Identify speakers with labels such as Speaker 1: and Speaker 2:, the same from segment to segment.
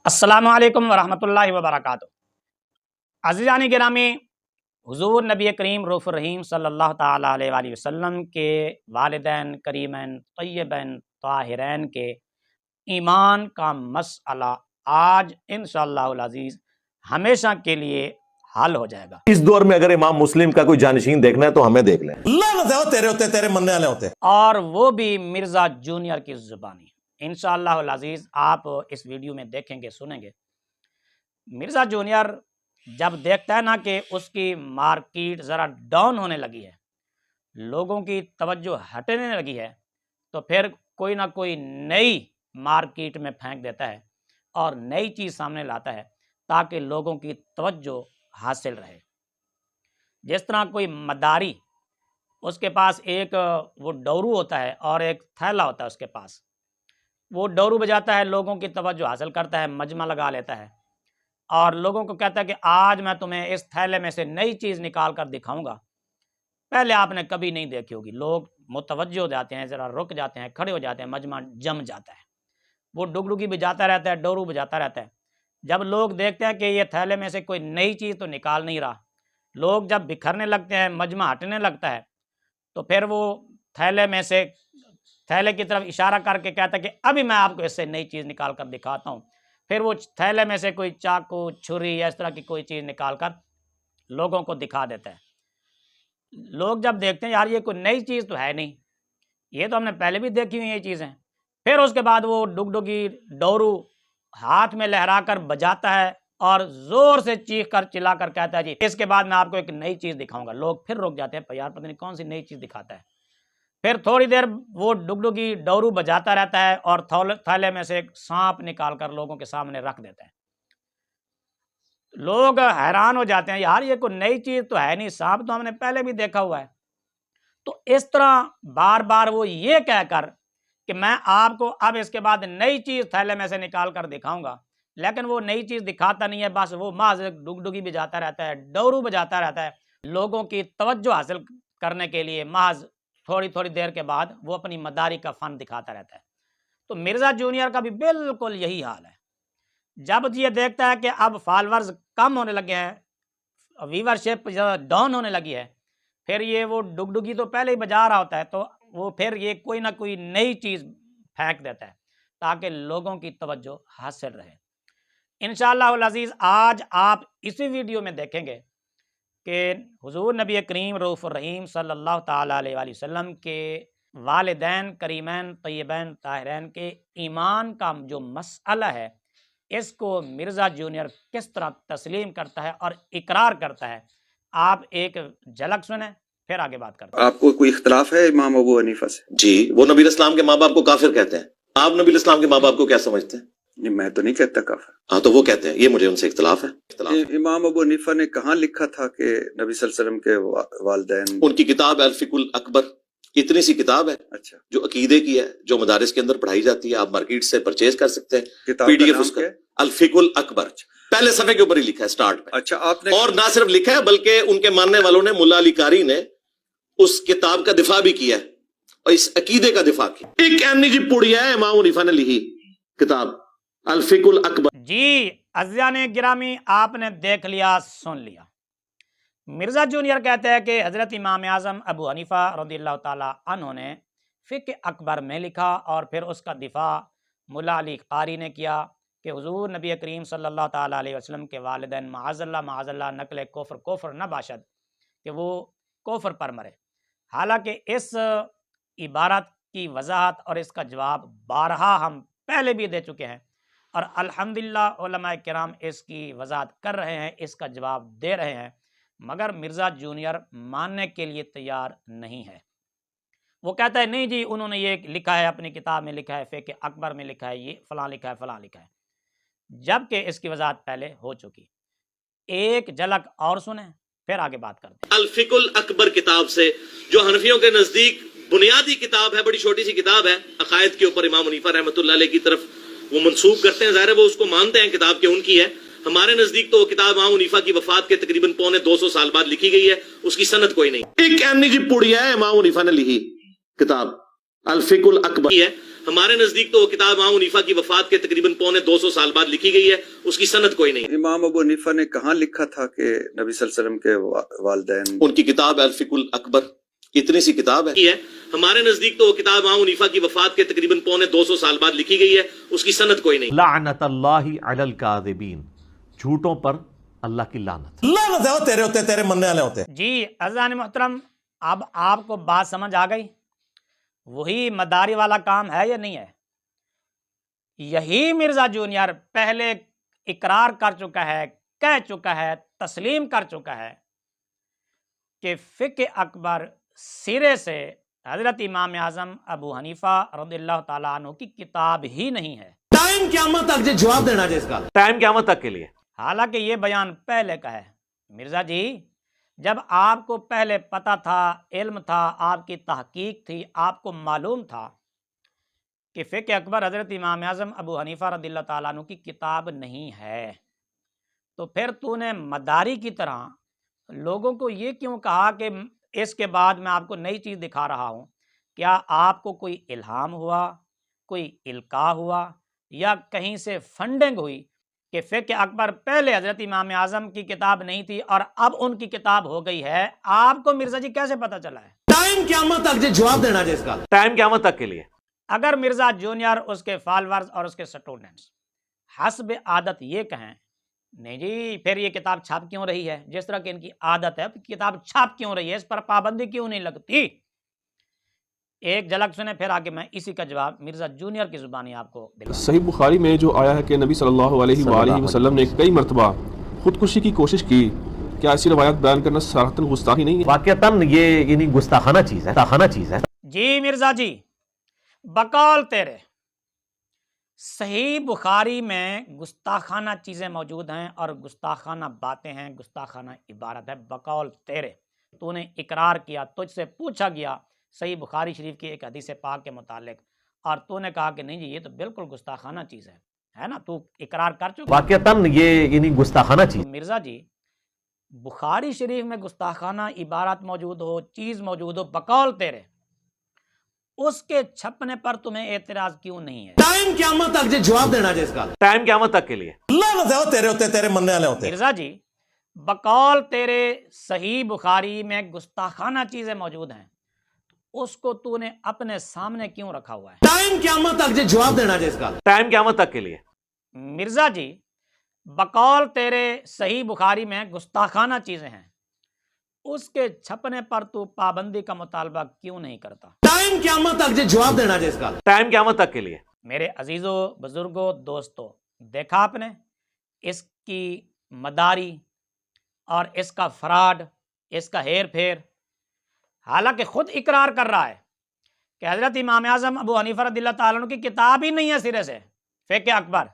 Speaker 1: السلام علیکم ورحمۃ اللہ وبرکاتہ۔ عزیزان گرامی، حضور نبی کریم رؤوف الرحیم صلی اللہ تعالیٰ علیہ وآلہ وسلم کے والدین کریمین طیبین طاہرین کے ایمان کا مسئلہ آج انشاءاللہ العزیز ہمیشہ کے لیے حل ہو جائے گا۔
Speaker 2: اس دور میں اگر امام مسلم کا کوئی جانشین دیکھنا ہے تو ہمیں دیکھ لیں، لعنت ہے تیرے ہوتے تیرے مننے والے ہوتے،
Speaker 1: اور وہ بھی مرزا جونیئر کی زبانی۔ انشاءاللہ العزیز آپ اس ویڈیو میں دیکھیں گے، سنیں گے۔ مرزا جونیئر جب دیکھتا ہے نا کہ اس کی مارکیٹ ذرا ڈاؤن ہونے لگی ہے، لوگوں کی توجہ ہٹنے لگی ہے، تو پھر کوئی نہ کوئی نئی مارکیٹ میں پھینک دیتا ہے اور نئی چیز سامنے لاتا ہے تاکہ لوگوں کی توجہ حاصل رہے۔ جس طرح کوئی مداری، اس کے پاس ایک وہ ڈورو ہوتا ہے اور ایک تھیلا ہوتا ہے، اس کے پاس وہ ڈورو بجاتا ہے، لوگوں کی توجہ حاصل کرتا ہے، مجمع لگا لیتا ہے اور لوگوں کو کہتا ہے کہ آج میں تمہیں اس تھیلے میں سے نئی چیز نکال کر دکھاؤں گا، پہلے آپ نے کبھی نہیں دیکھی ہوگی۔ لوگ متوجہ ہو جاتے ہیں، ذرا رک جاتے ہیں، کھڑے ہو جاتے ہیں، مجمع جم جاتا ہے، وہ ڈگڈگی بجاتا رہتا ہے، ڈورو بجاتا رہتا ہے۔ جب لوگ دیکھتے ہیں کہ یہ تھیلے میں سے کوئی نئی چیز تو نکال نہیں رہا، لوگ جب بکھرنے لگتے ہیں، مجمع ہٹنے لگتا ہے، تو پھر وہ تھیلے کی طرف اشارہ کر کے کہتا ہے کہ ابھی میں آپ کو اس سے نئی چیز نکال کر دکھاتا ہوں۔ پھر وہ تھیلے میں سے کوئی چاقو، چھری یا اس طرح کی کوئی چیز نکال کر لوگوں کو دکھا دیتا ہے۔ لوگ جب دیکھتے ہیں یار یہ کوئی نئی چیز تو ہے نہیں، یہ تو ہم نے پہلے بھی دیکھی ہوئی یہ چیزیں، پھر اس کے بعد وہ ڈگڈگی ڈورو ہاتھ میں لہرا کر بجاتا ہے اور زور سے چیخ کر چلا کر کہتا ہے جی اس کے بعد میں آپ کو ایک نئی چیز دکھاؤں گا۔ لوگ پھر رک جاتے ہیں، یار پتہ نہیں کون سی نئی چیز دکھاتا ہے۔ پھر تھوڑی دیر وہ ڈگڈگی ڈورو بجاتا رہتا ہے اور تھیلے میں سے ایک سانپ نکال کر لوگوں کے سامنے رکھ دیتا ہے۔ لوگ حیران ہو جاتے ہیں، یار یہ کوئی نئی چیز تو ہے نہیں، سانپ تو ہم نے پہلے بھی دیکھا ہوا ہے۔ تو اس طرح بار بار وہ یہ کہہ کر کہ میں آپ کو اب اس کے بعد نئی چیز تھیلے میں سے نکال کر دکھاؤں گا، لیکن وہ نئی چیز دکھاتا نہیں ہے، بس وہ محض ڈگڈگی بجاتا رہتا ہے، ڈورو بجاتا رہتا ہے، لوگوں کی توجہ حاصل کرنے کے لیے محض تھوڑی دیر کے بعد وہ اپنی مداری کا فن دکھاتا رہتا ہے۔ تو مرزا جونیئر کا بھی بالکل یہی حال ہے۔ جب یہ دیکھتا ہے کہ اب فالورز کم ہونے لگے ہیں، ویورشپ ڈاؤن ہونے لگی ہے، پھر یہ وہ ڈگڈگی تو پہلے ہی بجا رہا ہوتا ہے، تو وہ پھر یہ کوئی نہ کوئی نئی چیز پھینک دیتا ہے تاکہ لوگوں کی توجہ حاصل رہے۔ انشاءاللہ العزیز آج آپ اسی ویڈیو میں دیکھیں گے کہ حضور نبی کریم رؤوف الرحیم صلی اللہ تعالیٰ علیہ وآلہ وسلم کے والدین کریمین طیبین طاہرین کے ایمان کا جو مسئلہ ہے، اس کو مرزا جونیئر کس طرح تسلیم کرتا ہے اور اقرار کرتا ہے۔ آپ ایک جھلک سنیں، پھر آگے بات کرتے ہیں۔
Speaker 3: آپ کو کوئی اختلاف ہے امام ابو حنیفہ سے؟
Speaker 2: جی وہ نبی الاسلام کے ماں باپ کو کافر کہتے ہیں، آپ نبی الاسلام کے ماں باپ کو کیا سمجھتے ہیں؟
Speaker 3: نہیں، میں تو نہیں کہتا کافر۔
Speaker 2: ہاں تو وہ کہتے ہیں، یہ مجھے ان سے اختلاف ہے۔
Speaker 3: امام ابو حنیفہ نے کہاں لکھا تھا کہ نبی صلی اللہ علیہ وسلم کے والدین؟
Speaker 2: ان کی کتاب الفقہ الاکبر، اتنی سی کتاب ہے
Speaker 3: اچھا،
Speaker 2: جو عقیدے کی ہے، جو مدارس کے اندر پڑھائی جاتی ہے، آپ مارکیٹ سے پرچیز کر سکتے ہیں۔
Speaker 3: کتاب
Speaker 2: پی ڈی
Speaker 3: کا
Speaker 2: ایف
Speaker 3: نام
Speaker 2: اس کا
Speaker 3: کیا ہے؟
Speaker 2: الفقہ الاکبر، پہلے صفحے کے اوپر ہی لکھا ہے سٹارٹ پہ۔
Speaker 3: اچھا، آپ نے
Speaker 2: اور نہ صرف لکھا ہے بلکہ ان کے ماننے والوں نے، ملا علی قاری نے اس کتاب کا دفاع بھی کیا ہے اور اس عقیدے کا دفاع کیا۔ ایک اینی جی پڑیا ہے امام حنیفہ نے لکھی کتاب الفقہ الاکبر۔
Speaker 1: جی عزیزان گرامی، آپ نے دیکھ لیا، سن لیا۔ مرزا جونیئر کہتے ہیں کہ حضرت امام اعظم ابو حنیفہ رضی اللہ تعالیٰ عنہ نے فقہ اکبر میں لکھا اور پھر اس کا دفاع ملا علی قاری نے کیا کہ حضور نبی کریم صلی اللہ تعالیٰ علیہ وسلم کے والدین معاذ اللہ نقل کفر نہ باشد کہ وہ کفر پر مرے۔ حالانکہ اس عبارت کی وضاحت اور اس کا جواب بارہا ہم پہلے بھی دے چکے ہیں، اور الحمدللہ علماء کرام اس کی وضاحت کر رہے ہیں، اس کا جواب دے رہے ہیں، مگر مرزا جونیئر ماننے کے لیے تیار نہیں ہے۔ وہ کہتا ہے نہیں جی انہوں نے یہ لکھا ہے، اپنی کتاب میں لکھا ہے، فقہ اکبر میں لکھا ہے، یہ فلاں لکھا ہے، فلاں لکھا ہے، جبکہ اس کی وضاحت پہلے ہو چکی۔ ایک جھلک اور سنیں، پھر آگے بات کرتے ہیں۔
Speaker 2: الفقہ الاکبر کتاب سے، جو حنفیوں کے نزدیک بنیادی کتاب ہے، بڑی چھوٹی سی کتاب ہے، عقائد کے اوپر امام حنیفہ رحمۃ اللہ علیہ کی طرف وہ منسوب کرتے ہیں، ظاہر ہے وہ اس کو مانتے ہیں کتاب کہ ان کی ہے۔ ہمارے نزدیک تو وہ کتاب امام حنیفہ کی وفات کے تقریباً 250 سال بعد لکھی گئی ہے، اس کی سند کوئی نہیں۔ ایک اینی جی پڑیا ہے امام حنیفہ نے لکھی کتاب الفقہ الاکبر ہے، ہمارے نزدیک تو وہ کتاب امام حنیفہ کی وفات کے تقریباً 250 سال بعد لکھی گئی ہے، اس کی سند کوئی نہیں۔
Speaker 3: امام ابو حنیفہ نے کہاں لکھا تھا کہ نبی صلی اللہ علیہ وسلم کے والدین؟
Speaker 2: ان کی کتاب الفقہ الاکبر، اتنی سی کتاب ہے۔ ہمارے نزدیک تو وہ کتاب امام حنیفہ کی وفات کے تقریباً 250 سال بعد لکھی گئی ہے، اس کی سند کوئی نہیں۔
Speaker 4: لعنت اللہ علی الکاذبین، جھوٹوں پر اللہ کی لعنت۔
Speaker 5: لعنت ہے وہ تیرے ہوتے، تیرے مننے والے ہوتے۔
Speaker 1: جی عزیزان محترم، اب آپ کو بات سمجھ آ گئی؟ وہی مداری والا کام ہے یا نہیں ہے؟ یہی مرزا جونیئر پہلے اقرار کر چکا ہے، کہہ چکا ہے، تسلیم کر چکا ہے کہ فقہ اکبر سرے سے حضرت امام اعظم ابو حنیفہ رضی اللہ تعالیٰ عنہ کی کتاب ہی نہیں ہے۔
Speaker 5: ٹائم قیامت تک جواب دینا جس کا،
Speaker 4: ٹائم قیامت تک کے لیے۔
Speaker 1: حالانکہ یہ بیان پہلے کا ہے۔ مرزا جی، جب آپ کو پہلے پتہ تھا، علم تھا، آپ کی تحقیق تھی، آپ کو معلوم تھا کہ فقہ اکبر حضرت امام اعظم ابو حنیفہ رضی اللہ تعالیٰ عنہ کی کتاب نہیں ہے، تو پھر تو نے مداری کی طرح لوگوں کو یہ کیوں کہا کہ اس کے بعد میں آپ کو نئی چیز دکھا رہا ہوں؟ کیا آپ کو کوئی الہام ہوا، کوئی القاء ہوا، یا کہیں سے فنڈنگ ہوئی کہ فقہ اکبر پہلے حضرت امام اعظم کی کتاب نہیں تھی اور اب ان کی کتاب ہو گئی ہے؟ آپ کو مرزا جی کیسے پتہ چلا ہے؟
Speaker 5: ٹائم قیامت تک جواب دینا جس کا۔
Speaker 4: ٹائم قیامت تک کے لیے۔
Speaker 1: اگر مرزا جونیئر، اس کے فالورز اور اس کے سٹوڈنٹس حسب عادت یہ کہیں نہیں جی پھر یہ کتاب چھاپ کیوں رہی ہے، جس طرح کہ ان کی عادت ہے، کتاب چھاپ کیوں رہی ہے، اس پر پابندی کیوں نہیں لگتی؟ ایک جھلک سنیں، پھر آگے میں اسی کا جواب مرزا جونیئر کی زبانی آپ کو دلاؤں۔
Speaker 6: صحیح بخاری میں جو آیا ہے کہ نبی صلی اللہ علیہ وآلہ وسلم نے کئی مرتبہ خودکشی کی کوشش کی، کیا ایسی روایت بیان کرنا صراحتاً گستاخی نہیں ہے؟
Speaker 4: واقعتاً یہ یعنی گستاخانہ چیز ہے۔
Speaker 1: جی مرزا جی، بقول تیرے صحیح بخاری میں گستاخانہ چیزیں موجود ہیں اور گستاخانہ باتیں ہیں، گستاخانہ عبارت ہے۔ بقول تیرے تو نے اقرار کیا، تجھ سے پوچھا گیا صحیح بخاری شریف کی ایک حدیث پاک کے متعلق، اور تو نے کہا کہ نہیں جی یہ تو بالکل گستاخانہ چیز ہے نا، تو اقرار کر چکا۔
Speaker 4: واقعتاً یہ یعنی گستاخانہ چیز۔
Speaker 1: مرزا جی، بخاری شریف میں گستاخانہ عبارت موجود ہو، چیز موجود ہو، بقول تیرے، اس کے چھپنے پر تمہیں اعتراض کیوں نہیں ہے؟
Speaker 5: ٹائم قیامت تک جواب دینا جس کا۔
Speaker 4: ٹائم قیامت تک کے لیے۔
Speaker 5: لعنت ہے وہ تیرے ہوتے، تیرے مننے والے ہوتے۔
Speaker 1: مرزا جی، بقول تیرے صحیح بخاری میں گستاخانہ چیزیں موجود ہیں، اس کو تو نے اپنے سامنے کیوں رکھا ہوا ہے؟
Speaker 5: ٹائم قیامت تک جواب دینا جس کا۔
Speaker 4: ٹائم قیامت تک کے لیے۔
Speaker 1: مرزا جی، بقول تیرے صحیح بخاری میں گستاخانہ چیزیں ہیں، اس کے چھپنے پر تو پابندی کا مطالبہ کیوں نہیں کرتا؟
Speaker 5: ٹائم قیامت تک جواب دینا جس کا۔
Speaker 4: ٹائم قیامت تک کے لیے۔
Speaker 1: میرے عزیزوں، بزرگوں، دوستوں، دیکھا آپ نے اس کی مداری اور اس کا فراڈ، اس کا ہیر پھیر، حالانکہ خود اقرار کر رہا ہے کہ حضرت امام اعظم ابو حنیفہ رضی اللہ تعالیٰ عنہ کی کتاب ہی نہیں ہے سرے سے، فقہ اکبر،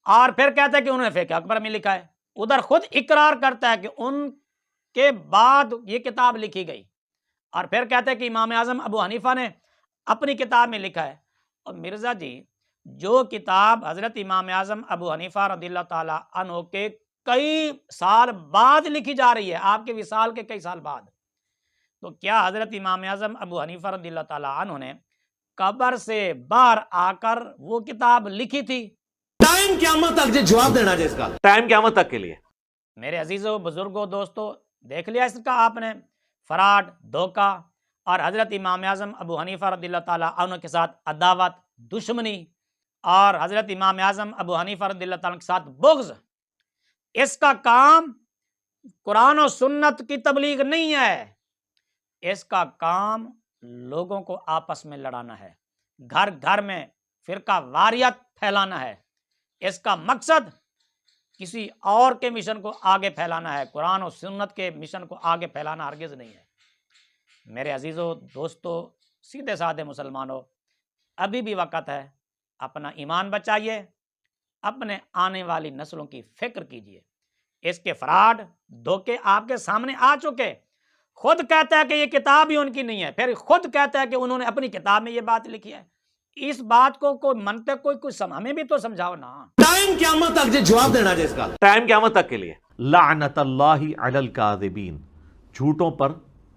Speaker 1: اور پھر کہتا ہے کہ انہوں نے فقہ اکبر میں لکھا ہے۔ ادھر خود اقرار کرتا ہے کہ ان کے بعد یہ کتاب لکھی گئی، اور پھر کہتا ہے کہ امام اعظم ابو حنیفہ نے اپنی کتاب میں لکھا ہے۔ اور مرزا جی، جو کتاب حضرت امام اعظم ابو حنیفہ رضی اللہ تعالیٰ عنہ کے کئی سال بعد لکھی جا رہی ہے، آپ کے وصال کے کئی سال بعد، تو کیا حضرت امام اعظم ابو حنیفہ رضی اللہ تعالیٰ عنہ نے قبر سے باہر آ کر وہ کتاب لکھی تھی؟
Speaker 5: ٹائم قیامت تک جواب دینا جس کا۔
Speaker 4: ٹائم قیامت تک کے لیے۔
Speaker 1: میرے عزیزوں، بزرگوں، دوستوں، دیکھ لیا اس کا آپ نے فراڈ، دھوکہ، اور حضرت امام اعظم ابو حنیفہ رضی اللہ تعالیٰ عنہ کے ساتھ عداوت، دشمنی، اور حضرت امام اعظم ابو حنیفہ رضی اللہ تعالیٰ کے ساتھ بغض۔ اس کا کام قرآن و سنت کی تبلیغ نہیں ہے، اس کا کام لوگوں کو آپس میں لڑانا ہے، گھر گھر میں فرقہ واریت پھیلانا ہے۔ اس کا مقصد کسی اور کے مشن کو آگے پھیلانا ہے، قرآن و سنت کے مشن کو آگے پھیلانا ہرگز نہیں ہے۔ میرے عزیزوں، دوستوں، سیدھے سادھے مسلمانوں، ابھی بھی وقت ہے، اپنا ایمان بچائیے، اپنے آنے والی نسلوں کی فکر کیجیے۔ اس کے فراڈ، دھوکے آپ کے سامنے آ چکے۔ خود کہتا ہے کہ یہ کتاب ہی ان کی نہیں ہے، پھر خود کہتا ہے کہ انہوں نے اپنی کتاب میں یہ بات لکھی ہے۔ اس بات کو کوئی منطق، کوئی ہمیں بھی تو سمجھاؤ نا۔
Speaker 5: ٹائم قیامت تک جواب دینا جس کا۔
Speaker 4: ٹائم قیامت تک کے لیے۔ لعنت اللہ علی الکاذبین، جھوٹوں پر